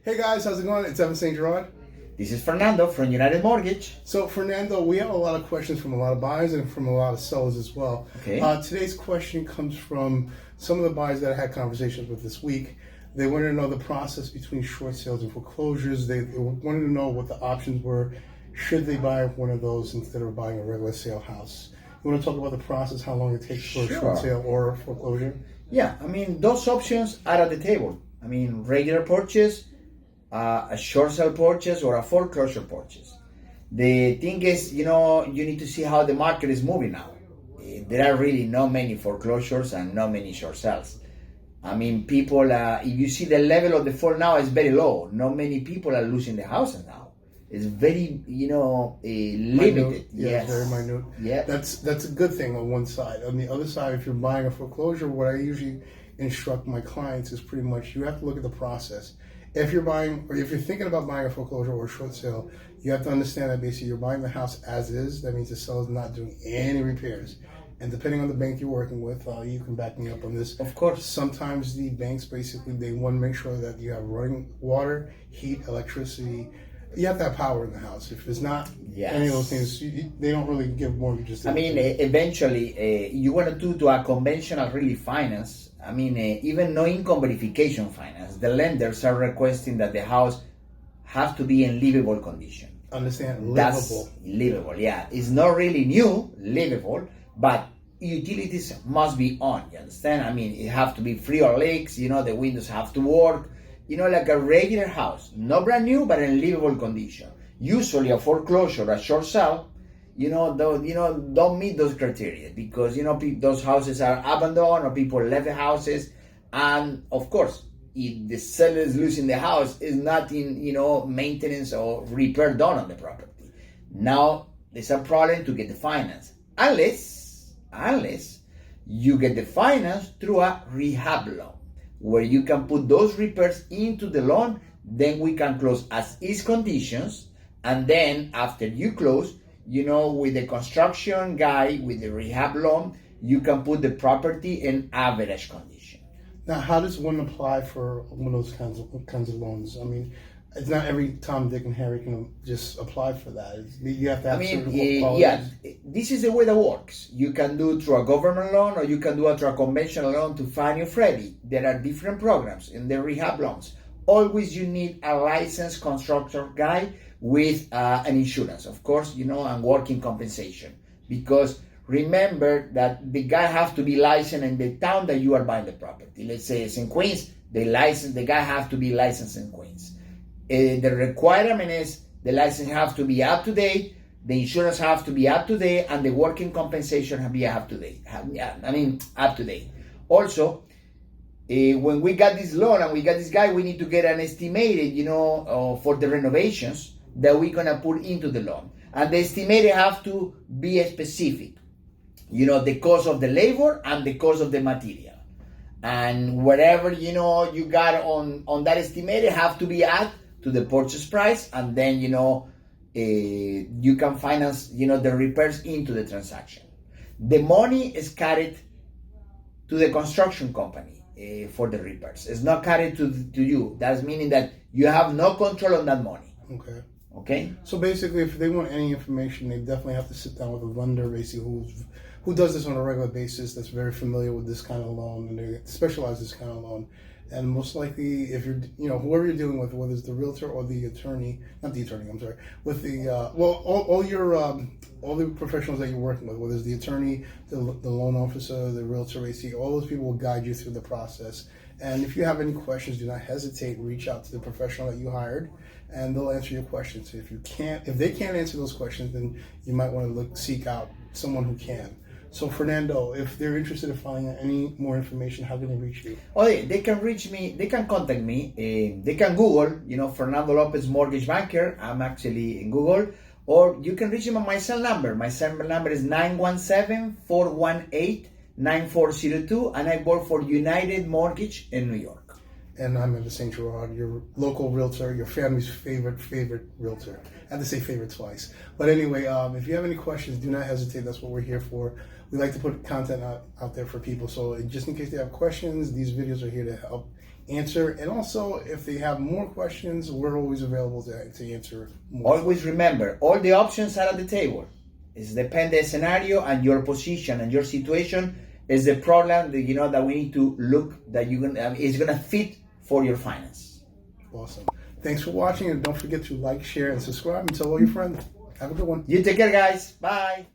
Hey guys, how's it going? It's Evan Saint-Gerard. This is Fernando from United Mortgage. So Fernando, we have a lot of questions from a lot of buyers and from a lot of sellers as well. Okay. Today's question comes from some of the buyers that I had conversations with this week. They wanted to know the process between short sales and foreclosures. They wanted to know what the options were. Should they buy one of those instead of buying a regular sale house? You want to talk about the process, how long it takes for a short sale or a foreclosure? Yeah, those options are at the table. Regular purchase, a short sale purchase, or a foreclosure purchase. The thing is, you need to see how the market is moving now. There are really not many foreclosures and not many short sales. People, if you see the level of the fall now is very low. Not many people are losing the houses now. It's very, limited. Minute. Yeah, Yes. very minute. Yeah. That's a good thing on one side. On the other side, if you're buying a foreclosure, what I usually instruct my clients is pretty much you have to look at the process. If you're buying, or if you're thinking about buying a foreclosure or a short sale, you have to understand that basically you're buying the house as is. That means the seller's not doing any repairs. And depending on the bank you're working with, you can back me up on this. Of course. Sometimes the banks basically, they want to make sure that you have running water, heat, electricity. You have to have power in the house. If it's not any of those things, they don't really give mortgages. Eventually, you want to do to a conventional really finance. Even no income verification finance, the lenders are requesting that the house has to be in livable condition. Understand? Livable. That's livable, yeah. It's not really new, livable, but utilities must be on, you understand? It have to be free of leaks, the windows have to work, like a regular house, not brand new, but in livable condition. Usually a foreclosure, a short sale, don't meet those criteria because, those houses are abandoned or people left the houses. And of course, if the seller is losing the house, is nothing, maintenance or repair done on the property. Now, there's a problem to get the finance. Unless you get the finance through a rehab loan, where you can put those repairs into the loan, then we can close as is conditions, and then after you close, with the construction guy, with the rehab loan, you can put the property in average condition. Now, how does one apply for one of those kinds of loans? It's not every Tom, Dick, and Harry can just apply for that. You have to have certain qualities. Yeah, this is the way that works. You can do it through a government loan, or you can do it through a conventional loan to Fannie or Freddie. There are different programs in the rehab loans. Always you need a licensed constructor guy with an insurance, of course, and working compensation. Because remember that the guy has to be licensed in the town that you are buying the property. Let's say it's in Queens, the guy has to be licensed in Queens. The requirement is the license has to be up to date, the insurance has to be up to date, and the working compensation has to be up to date. Up to date. Also, when we got this loan and we got this guy, we need to get an estimated, for the renovations that we're gonna put into the loan. And the estimated have to be specific. The cost of the labor and the cost of the material. And whatever, you got on that estimated have to be added to the purchase price, and then, you can finance, the repairs into the transaction. The money is carried to the construction company for the repairs. It's not carried to you. That's meaning that you have no control on that money. Okay. So basically, if they want any information, they definitely have to sit down with a lender, basically, who does this on a regular basis, that's very familiar with this kind of loan, and they specialize in this kind of loan. And most likely, if you're, whoever you're dealing with, whether it's the realtor or the attorney, not the attorney, I'm sorry, with the, all the professionals that you're working with, whether it's the attorney, the loan officer, the realtor, AC, all those people will guide you through the process. And if you have any questions, do not hesitate. Reach out to the professional that you hired, and they'll answer your questions. If they can't answer those questions, then you might want to seek out someone who can. So Fernando, if they're interested in finding out any more information, how can they reach you? They can reach me. They can contact me. They can Google, Fernando Lopez Mortgage Banker. I'm actually in Google. Or you can reach him on my cell number. My cell number is 917-418-9402, and I work for United Mortgage in New York. And I'm Evan Saint-Gerard, your local realtor, your family's favorite realtor. I had to say favorite twice. But anyway, if you have any questions, do not hesitate. That's what we're here for. We like to put content out there for people. So just in case they have questions, these videos are here to help answer. And also, if they have more questions, we're always available to answer more. Always remember, all the options are at the table. It's depend the scenario and your position and your situation is the problem that that we need to look that is gonna fit for your finance. Awesome. Thanks for watching, and don't forget to like, share, and subscribe, and tell all your friends. Have a good one. You take care, guys. Bye.